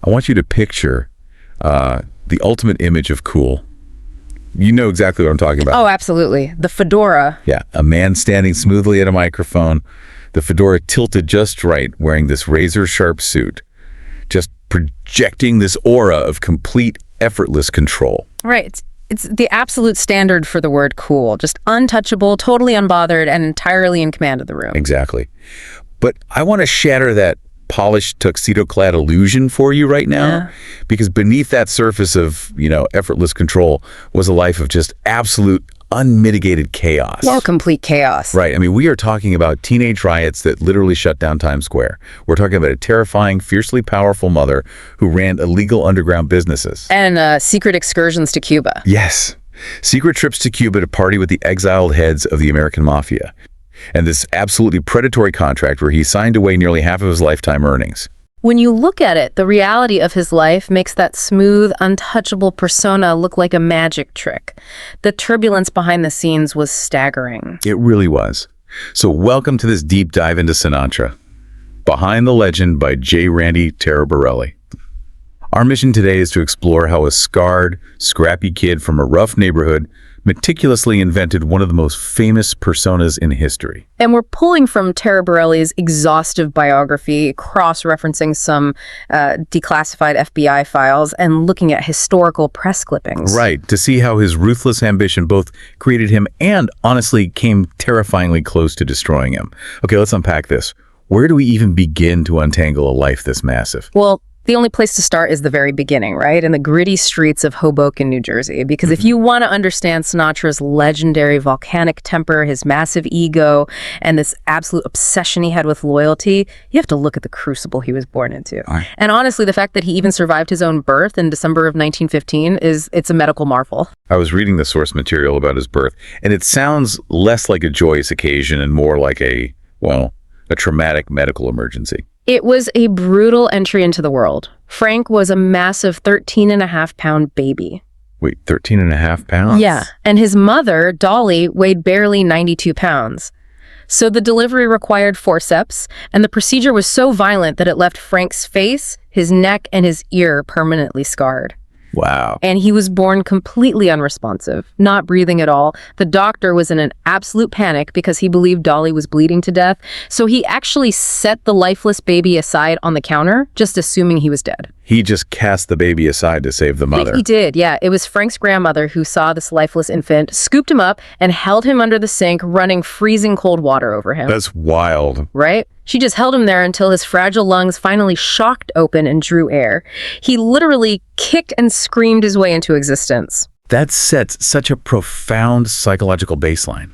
I want you to picture the ultimate image of cool. You know exactly what I'm talking about. Oh, absolutely. The fedora. Yeah, a man standing smoothly at a microphone, the fedora tilted just right, wearing this razor-sharp suit, just projecting this aura of complete, effortless control. Right. It's the absolute standard for the word cool. Just untouchable, totally unbothered, and entirely in command of the room. Exactly. But I want to shatter that polished tuxedo-clad illusion for you right now, because beneath that surface of, effortless control was a life of just absolute unmitigated chaos. Well, complete chaos. Right. I mean, we are talking about teenage riots that literally shut down Times Square. We're talking about a terrifying, fiercely powerful mother who ran illegal underground businesses. And secret excursions to Cuba. Yes. Secret trips to Cuba to party with the exiled heads of the American mafia. And this absolutely predatory contract where he signed away nearly half of his lifetime earnings. When you look at it, the reality of his life makes that smooth, untouchable persona look like a magic trick. The turbulence behind the scenes was staggering. It really was. So welcome to this deep dive into Sinatra. Behind the Legend by J. Randy Taraborrelli. Our mission today is to explore how a scarred, scrappy kid from a rough neighborhood meticulously invented one of the most famous personas in history. And we're pulling from Taraborrelli's exhaustive biography, cross-referencing some declassified FBI files, and looking at historical press clippings. Right, to see how his ruthless ambition both created him and, honestly, came terrifyingly close to destroying him. Okay, let's unpack this. Where do we even begin to untangle a life this massive? Well, the only place to start is the very beginning, right? In the gritty streets of Hoboken, New Jersey. Because if you want to understand Sinatra's legendary volcanic temper, his massive ego, and this absolute obsession he had with loyalty, you have to look at the crucible he was born into. And honestly, the fact that he even survived his own birth in December of 1915 it's a medical marvel. I was reading the source material about his birth, and it sounds less like a joyous occasion and more like a traumatic medical emergency. It was a brutal entry into the world. Frank was a massive 13.5-pound baby. Wait, 13.5 pounds? Yeah, and his mother, Dolly, weighed barely 92 pounds. So the delivery required forceps, and the procedure was so violent that it left Frank's face, his neck, and his ear permanently scarred. Wow. And he was born completely unresponsive, not breathing at all. The doctor was in an absolute panic because he believed Dolly was bleeding to death. So he actually set the lifeless baby aside on the counter, just assuming he was dead. He just cast the baby aside to save the mother. He did, yeah. It was Frank's grandmother who saw this lifeless infant, scooped him up, and held him under the sink, running freezing cold water over him. That's wild. Right? She just held him there until his fragile lungs finally shocked open and drew air. He literally kicked and screamed his way into existence. That sets such a profound psychological baseline.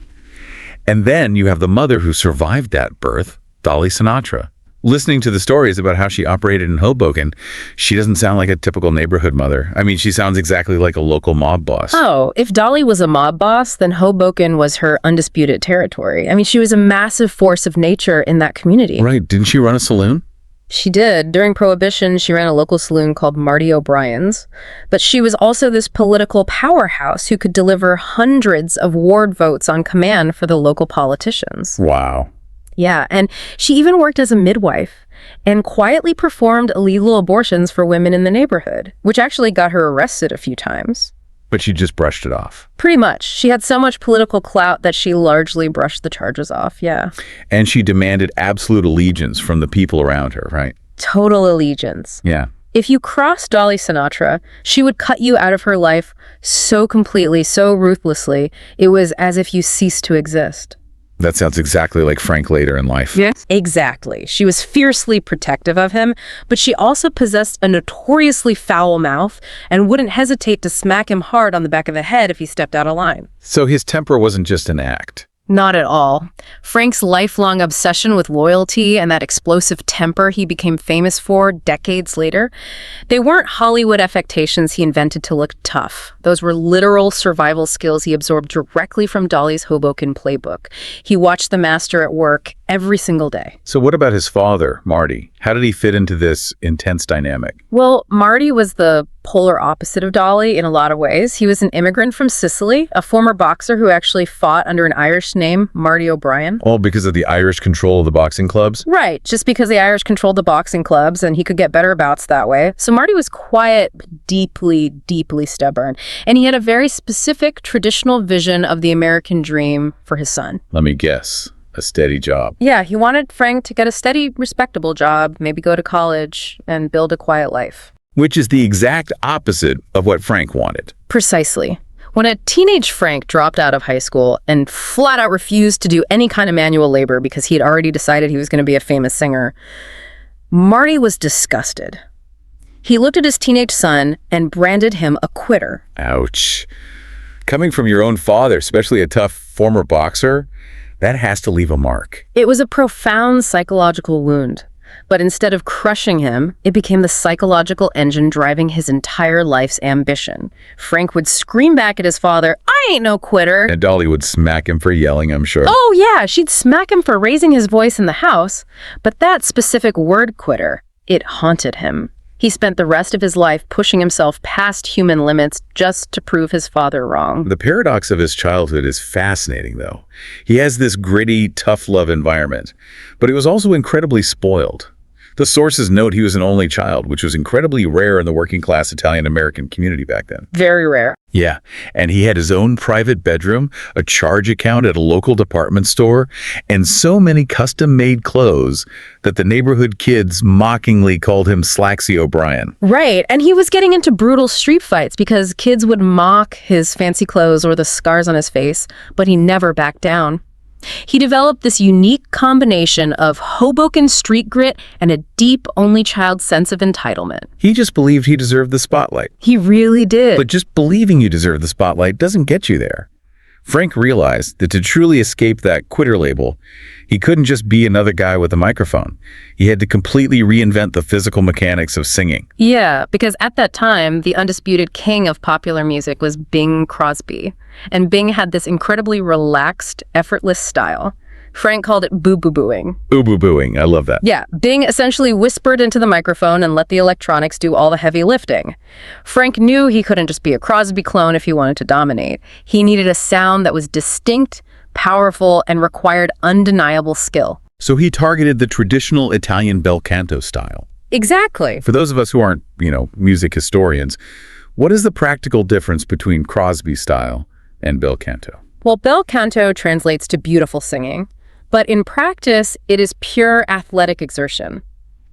And then you have the mother who survived that birth, Dolly Sinatra. Listening to the stories about how she operated in Hoboken, she doesn't sound like a typical neighborhood mother. I mean, she sounds exactly like a local mob boss. Oh, if Dolly was a mob boss, then Hoboken was her undisputed territory. I mean, she was a massive force of nature in that community. Right. Didn't she run a saloon? She did. During Prohibition, she ran a local saloon called Marty O'Brien's. But she was also this political powerhouse who could deliver hundreds of ward votes on command for the local politicians. Wow. Yeah, and she even worked as a midwife and quietly performed illegal abortions for women in the neighborhood, which actually got her arrested a few times. But she just brushed it off. Pretty much. She had so much political clout that she largely brushed the charges off, yeah. And she demanded absolute allegiance from the people around her, right? Total allegiance. Yeah. If you crossed Dolly Sinatra, she would cut you out of her life so completely, so ruthlessly, it was as if you ceased to exist. That sounds exactly like Frank later in life. Yes. Exactly. She was fiercely protective of him, but she also possessed a notoriously foul mouth and wouldn't hesitate to smack him hard on the back of the head if he stepped out of line. So his temper wasn't just an act. Not at all. Frank's lifelong obsession with loyalty and that explosive temper he became famous for decades later, they weren't Hollywood affectations he invented to look tough. Those were literal survival skills he absorbed directly from Dolly's Hoboken playbook. He watched the master at work every single day. So what about his father, Marty? How did he fit into this intense dynamic? Well, Marty was the polar opposite of Dolly in a lot of ways. He was an immigrant from Sicily, a former boxer who actually fought under an Irish name, Marty O'Brien. All because of the Irish control of the boxing clubs? Right, just because the Irish controlled the boxing clubs and he could get better bouts that way. So Marty was quiet, but deeply, deeply stubborn. And he had a very specific traditional vision of the American dream for his son. Let me guess. A steady job. Yeah, he wanted Frank to get a steady, respectable job, maybe go to college, and build a quiet life. Which is the exact opposite of what Frank wanted. Precisely. When a teenage Frank dropped out of high school and flat out refused to do any kind of manual labor because he had already decided he was going to be a famous singer, Marty was disgusted. He looked at his teenage son and branded him a quitter. Ouch. Coming from your own father, especially a tough former boxer, that has to leave a mark. It was a profound psychological wound. But instead of crushing him, it became the psychological engine driving his entire life's ambition. Frank would scream back at his father, "I ain't no quitter." And Dolly would smack him for yelling, I'm sure. Oh yeah, she'd smack him for raising his voice in the house. But that specific word quitter, it haunted him. He spent the rest of his life pushing himself past human limits just to prove his father wrong. The paradox of his childhood is fascinating, though. He has this gritty, tough love environment, but he was also incredibly spoiled. The sources note he was an only child, which was incredibly rare in the working-class Italian-American community back then. Very rare. Yeah, and he had his own private bedroom, a charge account at a local department store, and so many custom-made clothes that the neighborhood kids mockingly called him Slacksy O'Brien. Right, and he was getting into brutal street fights because kids would mock his fancy clothes or the scars on his face, but he never backed down. He developed this unique combination of Hoboken street grit and a deep only child sense of entitlement. He just believed he deserved the spotlight. He really did. But just believing you deserve the spotlight doesn't get you there. Frank realized that to truly escape that quitter label, he couldn't just be another guy with a microphone. He had to completely reinvent the physical mechanics of singing. Yeah, because at that time, the undisputed king of popular music was Bing Crosby. And Bing had this incredibly relaxed, effortless style. Frank called it boo-boo-booing. Boo-boo-booing, I love that. Yeah, Bing essentially whispered into the microphone and let the electronics do all the heavy lifting. Frank knew he couldn't just be a Crosby clone if he wanted to dominate. He needed a sound that was distinct, powerful, and required undeniable skill. So he targeted the traditional Italian bel canto style. Exactly. For those of us who aren't, music historians, what is the practical difference between Crosby style and bel canto? Well, bel canto translates to beautiful singing. But in practice, it is pure athletic exertion.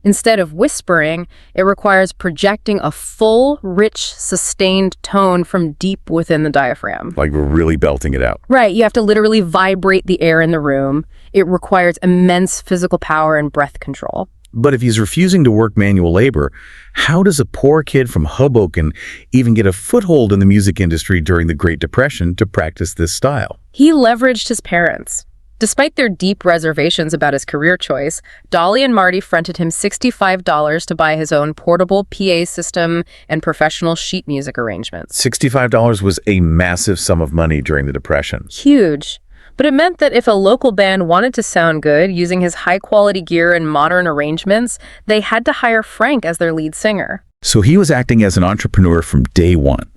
Instead of whispering, it requires projecting a full, rich, sustained tone from deep within the diaphragm. Like we're really belting it out. Right, you have to literally vibrate the air in the room. It requires immense physical power and breath control. But if he's refusing to work manual labor, how does a poor kid from Hoboken even get a foothold in the music industry during the Great Depression to practice this style? He leveraged his parents. Despite their deep reservations about his career choice, Dolly and Marty fronted him $65 to buy his own portable PA system and professional sheet music arrangements. $65 was a massive sum of money during the Depression. Huge. But it meant that if a local band wanted to sound good using his high-quality gear and modern arrangements, they had to hire Frank as their lead singer. So he was acting as an entrepreneur from day one,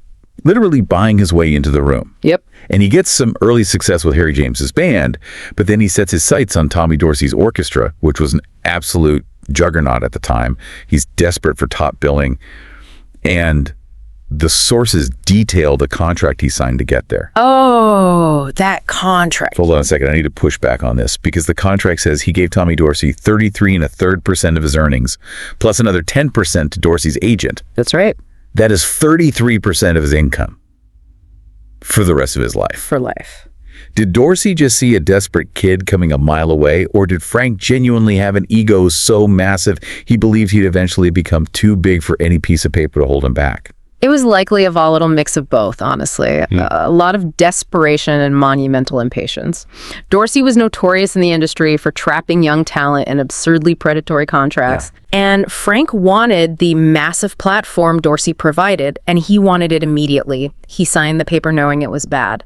literally buying his way into the room. Yep. And he gets some early success with Harry James's band, but then he sets his sights on Tommy Dorsey's orchestra, which was an absolute juggernaut at the time. He's desperate for top billing, and the sources detail the contract he signed to get there. Oh, that contract. Hold on a second. I need to push back on this because the contract says he gave Tommy Dorsey 33 1/3% of his earnings, plus another 10% to Dorsey's agent. That's right. That is 33% of his income for the rest of his life. For life. Did Dorsey just see a desperate kid coming a mile away, or did Frank genuinely have an ego so massive he believed he'd eventually become too big for any piece of paper to hold him back? It was likely a volatile mix of both, honestly. A lot of desperation and monumental impatience. Dorsey was notorious in the industry for trapping young talent in absurdly predatory contracts. Yeah. And Frank wanted the massive platform Dorsey provided, and he wanted it immediately. He signed the paper knowing it was bad.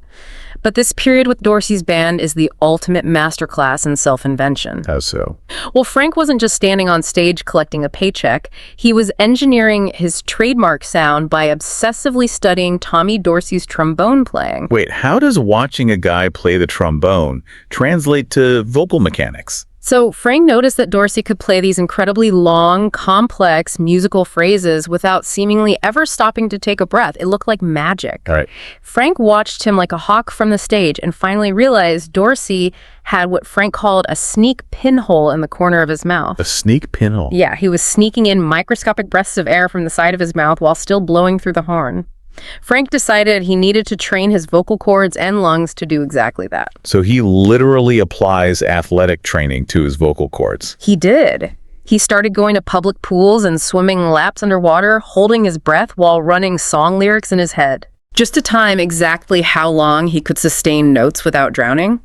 But this period with Dorsey's band is the ultimate masterclass in self-invention. How so? Well, Frank wasn't just standing on stage collecting a paycheck. He was engineering his trademark sound by obsessively studying Tommy Dorsey's trombone playing. Wait, how does watching a guy play the trombone translate to vocal mechanics? So Frank noticed that Dorsey could play these incredibly long, complex musical phrases without seemingly ever stopping to take a breath. It looked like magic. All right. Frank watched him like a hawk from the stage and finally realized Dorsey had what Frank called a sneak pinhole in the corner of his mouth. A sneak pinhole? Yeah, he was sneaking in microscopic breaths of air from the side of his mouth while still blowing through the horn. Frank decided he needed to train his vocal cords and lungs to do exactly that. So he literally applies athletic training to his vocal cords. He did. He started going to public pools and swimming laps underwater, holding his breath while running song lyrics in his head, just to time exactly how long he could sustain notes without drowning.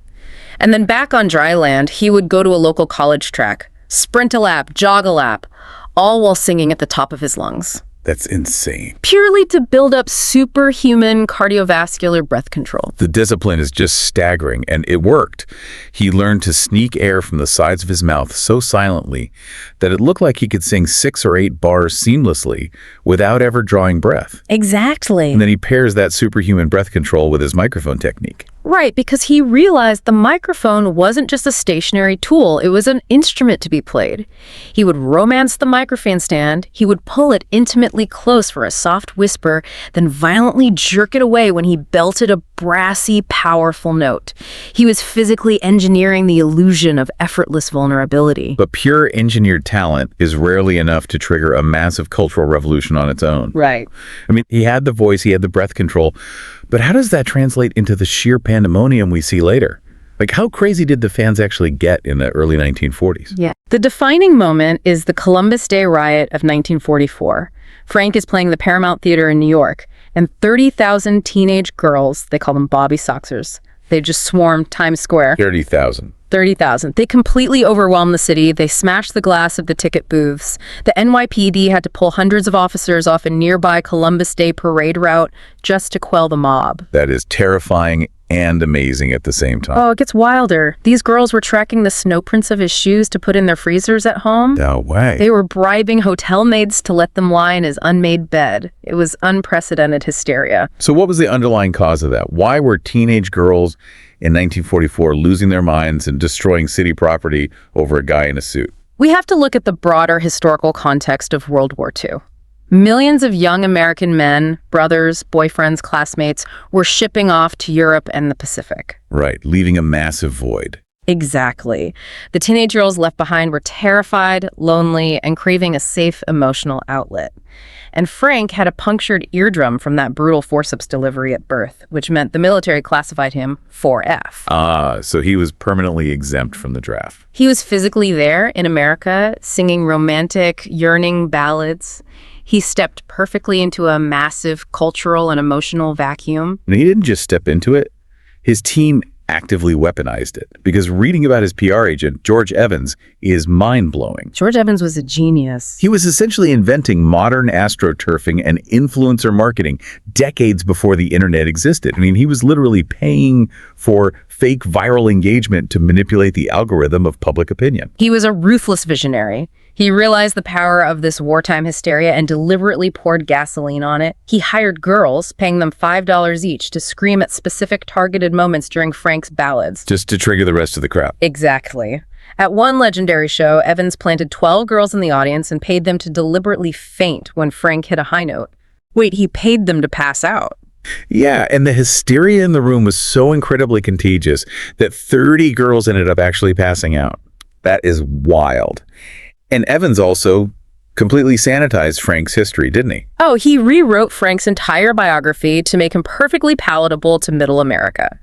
And then back on dry land, he would go to a local college track, sprint a lap, jog a lap, all while singing at the top of his lungs. That's insane. Purely to build up superhuman cardiovascular breath control. The discipline is just staggering, and it worked. He learned to sneak air from the sides of his mouth so silently that it looked like he could sing 6 or 8 bars seamlessly without ever drawing breath. Exactly. And then he pairs that superhuman breath control with his microphone technique. Right, because he realized the microphone wasn't just a stationary tool, it was an instrument to be played. He would romance the microphone stand, he would pull it intimately close for a soft whisper, then violently jerk it away when he belted a brassy, powerful note. He was physically engineering the illusion of effortless vulnerability. But pure engineered talent is rarely enough to trigger a massive cultural revolution on its own. Right. I mean, he had the voice, he had the breath control, but how does that translate into the sheer pandemonium we see later? Like, how crazy did the fans actually get in the early 1940s? Yeah. The defining moment is the Columbus Day riot of 1944. Frank is playing the Paramount Theater in New York, and 30,000 teenage girls, they call them Bobby Soxers, they just swarmed Times Square. 30,000. 30,000. They completely overwhelmed the city. They smashed the glass of the ticket booths. The NYPD had to pull hundreds of officers off a nearby Columbus Day parade route just to quell the mob. That is terrifying and amazing at the same time. Oh, it gets wilder. These girls were tracking the snow prints of his shoes to put in their freezers at home. No way. They were bribing hotel maids to let them lie in his unmade bed. It was unprecedented hysteria. So what was the underlying cause of that? Why were teenage girls in 1944 losing their minds and destroying city property over a guy in a suit? We have to look at the broader historical context of World War II. Millions of young American men, brothers, boyfriends, classmates were shipping off to Europe and the Pacific. Right, leaving a massive void. Exactly. The teenage girls left behind were terrified, lonely, and craving a safe emotional outlet. And Frank had a punctured eardrum from that brutal forceps delivery at birth, which meant the military classified him 4F. So he was permanently exempt from the draft. He was physically there in America, singing romantic, yearning ballads. He stepped perfectly into a massive cultural and emotional vacuum. And he didn't just step into it. His team actively weaponized it, because reading about his PR agent, George Evans, is mind-blowing. George Evans was a genius. He was essentially inventing modern astroturfing and influencer marketing decades before the internet existed. I mean, he was literally paying for fake viral engagement to manipulate the algorithm of public opinion. He was a ruthless visionary. He realized the power of this wartime hysteria and deliberately poured gasoline on it. He hired girls, paying them $5 each to scream at specific targeted moments during Frank's ballads. Just to trigger the rest of the crowd. Exactly. At one legendary show, Evans planted 12 girls in the audience and paid them to deliberately faint when Frank hit a high note. Wait, he paid them to pass out. Yeah, and the hysteria in the room was so incredibly contagious that 30 girls ended up actually passing out. That is wild. And Evans also completely sanitized Frank's history, didn't he? Oh, he rewrote Frank's entire biography to make him perfectly palatable to middle America.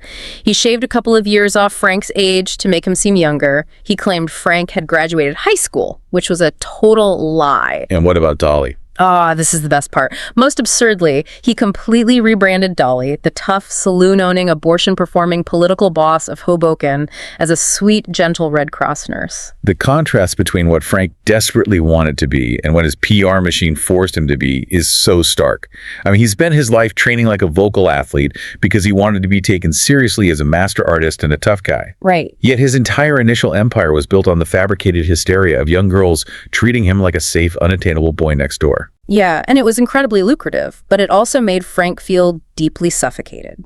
He shaved a couple of years off Frank's age to make him seem younger. He claimed Frank had graduated high school, which was a total lie. And what about Dolly? Ah, this is the best part. Most absurdly, he completely rebranded Dolly, the tough, saloon-owning, abortion-performing political boss of Hoboken, as a sweet, gentle Red Cross nurse. The contrast between what Frank desperately wanted to be and what his PR machine forced him to be is so stark. I mean, he spent his life training like a vocal athlete because he wanted to be taken seriously as a master artist and a tough guy. Right. Yet his entire initial empire was built on the fabricated hysteria of young girls treating him like a safe, unattainable boy next door. Yeah, and it was incredibly lucrative, but it also made Frank feel deeply suffocated.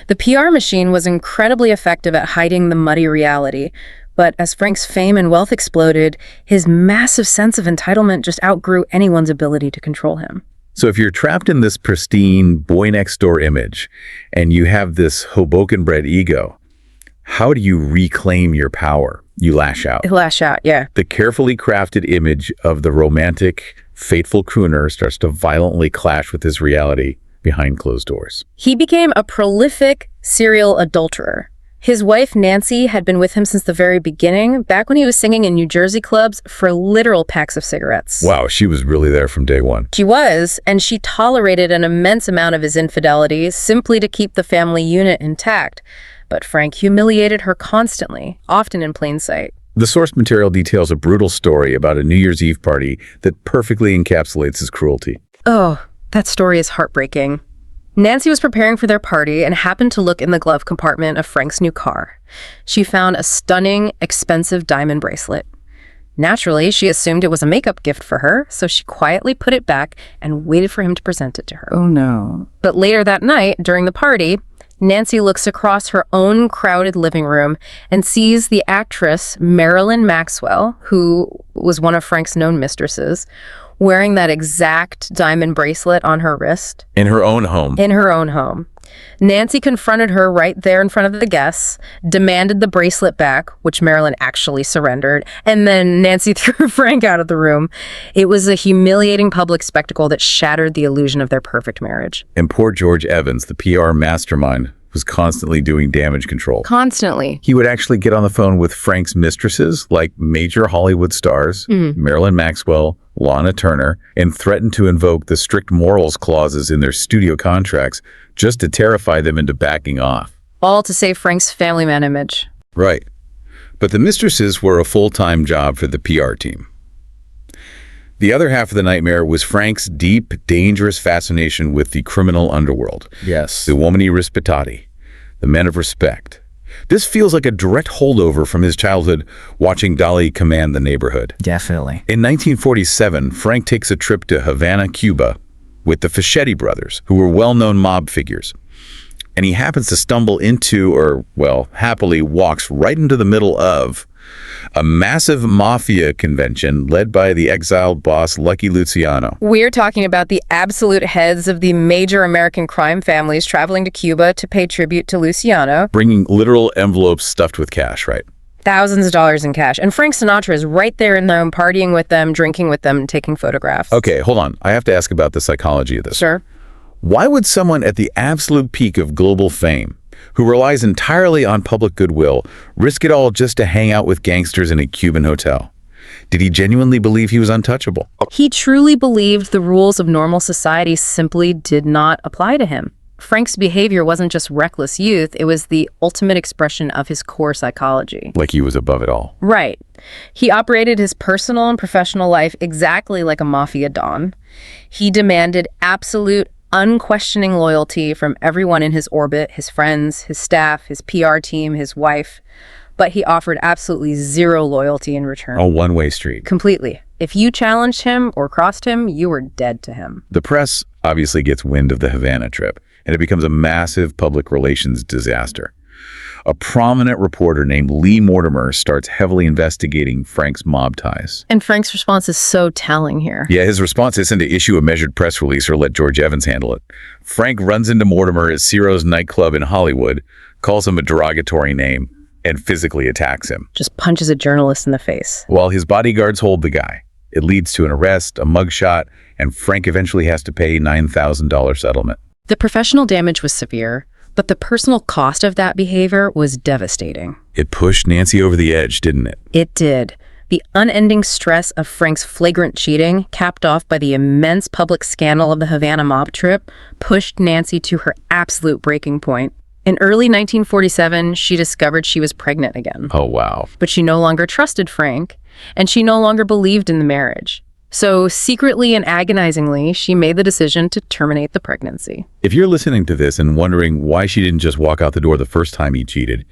The PR machine was incredibly effective at hiding the muddy reality, but as Frank's fame and wealth exploded, his massive sense of entitlement just outgrew anyone's ability to control him. So if you're trapped in this pristine boy-next-door image and you have this Hoboken-bred ego, how do you reclaim your power? You lash out. Lash out, yeah. The carefully crafted image of the romantic, fateful crooner starts to violently clash with his reality behind closed doors. He became a prolific serial adulterer. His wife, Nancy, had been with him since the very beginning, back when he was singing in New Jersey clubs for literal packs of cigarettes. Wow, she was really there from day one. She was, and she tolerated an immense amount of his infidelity simply to keep the family unit intact. But Frank humiliated her constantly, often in plain sight. The source material details a brutal story about a New Year's Eve party that perfectly encapsulates his cruelty. Oh, that story is heartbreaking. Nancy was preparing for their party and happened to look in the glove compartment of Frank's new car. She found a stunning, expensive diamond bracelet. Naturally, she assumed it was a makeup gift for her, so she quietly put it back and waited for him to present it to her. Oh no. But later that night, during the party, Nancy looks across her own crowded living room and sees the actress Marilyn Maxwell, who was one of Frank's known mistresses, wearing that exact diamond bracelet on her wrist. In her own home. In her own home. Nancy confronted her right there in front of the guests, demanded the bracelet back, which Marilyn actually surrendered, and then Nancy threw Frank out of the room. It was a humiliating public spectacle that shattered the illusion of their perfect marriage. And poor George Evans, the PR mastermind, was constantly doing damage control. Constantly. He would actually get on the phone with Frank's mistresses, like major Hollywood stars, Marilyn Maxwell, Lana Turner, and threatened to invoke the strict morals clauses in their studio contracts just to terrify them into backing off. All to save Frank's family man image. Right. But the mistresses were a full-time job for the PR team. The other half of the nightmare was Frank's deep, dangerous fascination with the criminal underworld. Yes. The uomini rispettati, the men of respect. This feels like a direct holdover from his childhood watching Dolly command the neighborhood. Definitely. In 1947, Frank takes a trip to Havana, Cuba, with the Fischetti brothers, who were well-known mob figures. And he happens to stumble into, or, well, happily walks right into the middle of a massive mafia convention led by the exiled boss Lucky Luciano. We're talking about the absolute heads of the major American crime families traveling to Cuba to pay tribute to Luciano. Bringing literal envelopes stuffed with cash, right? Thousands of dollars in cash. And Frank Sinatra is right there in them, partying with them, drinking with them, and taking photographs. Okay, hold on. I have to ask about the psychology of this. Sure. Why would someone at the absolute peak of global fame, who relies entirely on public goodwill, risk it all just to hang out with gangsters in a Cuban hotel? Did he genuinely believe he was untouchable? He truly believed the rules of normal society simply did not apply to him. Frank's behavior wasn't just reckless youth, it was the ultimate expression of his core psychology. Like he was above it all. Right. He operated his personal and professional life exactly like a mafia don. He demanded absolute, unquestioning loyalty from everyone in his orbit, his friends, his staff, his PR team, his wife. But he offered absolutely zero loyalty in return. A one-way street. Completely. If you challenged him or crossed him, you were dead to him. The press obviously gets wind of the Havana trip, and it becomes a massive public relations disaster. A prominent reporter named Lee Mortimer starts heavily investigating Frank's mob ties. And Frank's response is so telling here. Yeah, his response isn't to issue a measured press release or let George Evans handle it. Frank runs into Mortimer at Ciro's nightclub in Hollywood, calls him a derogatory name, and physically attacks him. Just punches a journalist in the face. While his bodyguards hold the guy. It leads to an arrest, a mugshot, and Frank eventually has to pay $9,000 settlement. The professional damage was severe, but the personal cost of that behavior was devastating. It pushed Nancy over the edge, didn't it? It did. The unending stress of Frank's flagrant cheating, capped off by the immense public scandal of the Havana mob trip, pushed Nancy to her absolute breaking point. In early 1947, she discovered she was pregnant again. Oh, wow. But she no longer trusted Frank, and she no longer believed in the marriage. So secretly and agonizingly, she made the decision to terminate the pregnancy. If you're listening to this and wondering why she didn't just walk out the door the first time he cheated,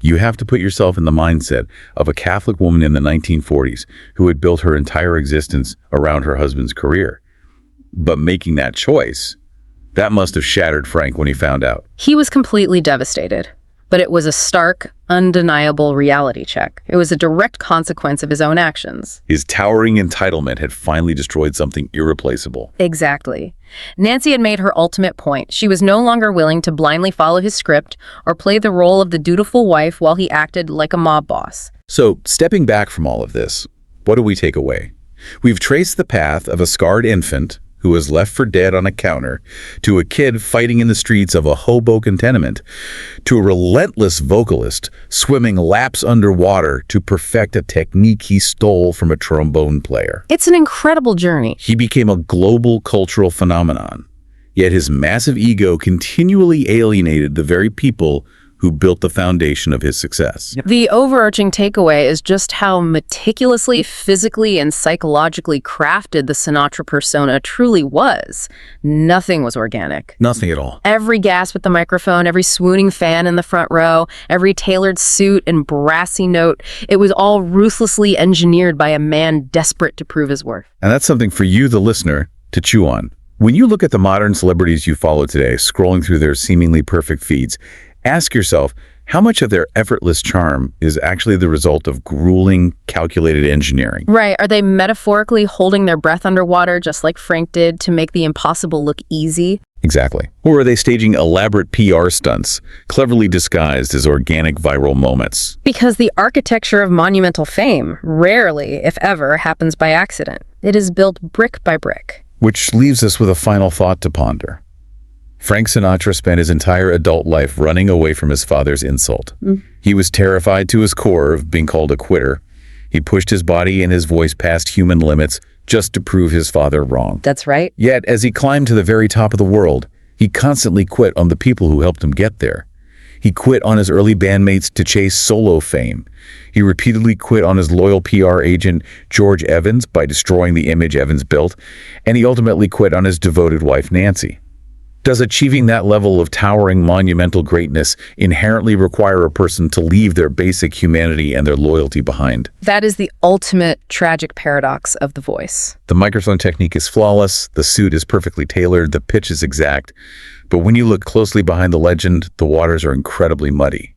you have to put yourself in the mindset of a Catholic woman in the 1940s who had built her entire existence around her husband's career. But making that choice, that must have shattered Frank when he found out. He was completely devastated, but it was a stark, undeniable reality check. It was a direct consequence of his own actions. His towering entitlement had finally destroyed something irreplaceable. Exactly. Nancy had made her ultimate point. She was no longer willing to blindly follow his script or play the role of the dutiful wife while he acted like a mob boss. So, stepping back from all of this, what do we take away? We've traced the path of a scarred infant who was left for dead on a counter, to a kid fighting in the streets of a Hoboken tenement, to a relentless vocalist swimming laps underwater to perfect a technique he stole from a trombone player. It's an incredible journey. He became a global cultural phenomenon, yet his massive ego continually alienated the very people who built the foundation of his success. The overarching takeaway is just how meticulously, physically, and psychologically crafted the Sinatra persona truly was. Nothing was organic. Nothing at all. Every gasp at the microphone, every swooning fan in the front row, every tailored suit and brassy note, it was all ruthlessly engineered by a man desperate to prove his worth. And that's something for you, the listener, to chew on. When you look at the modern celebrities you follow today, scrolling through their seemingly perfect feeds, ask yourself, how much of their effortless charm is actually the result of grueling, calculated engineering? Right. Are they metaphorically holding their breath underwater, just like Frank did, to make the impossible look easy? Exactly. Or are they staging elaborate PR stunts, cleverly disguised as organic viral moments? Because the architecture of monumental fame rarely, if ever, happens by accident. It is built brick by brick. Which leaves us with a final thought to ponder. Frank Sinatra spent his entire adult life running away from his father's insult. He was terrified to his core of being called a quitter. He pushed his body and his voice past human limits just to prove his father wrong. That's right. Yet, as he climbed to the very top of the world, he constantly quit on the people who helped him get there. He quit on his early bandmates to chase solo fame. He repeatedly quit on his loyal PR agent, George Evans, by destroying the image Evans built, and he ultimately quit on his devoted wife, Nancy. Does achieving that level of towering, monumental greatness inherently require a person to leave their basic humanity and their loyalty behind? That is the ultimate tragic paradox of the voice. The microphone technique is flawless, the suit is perfectly tailored, the pitch is exact. But when you look closely behind the legend, the waters are incredibly muddy.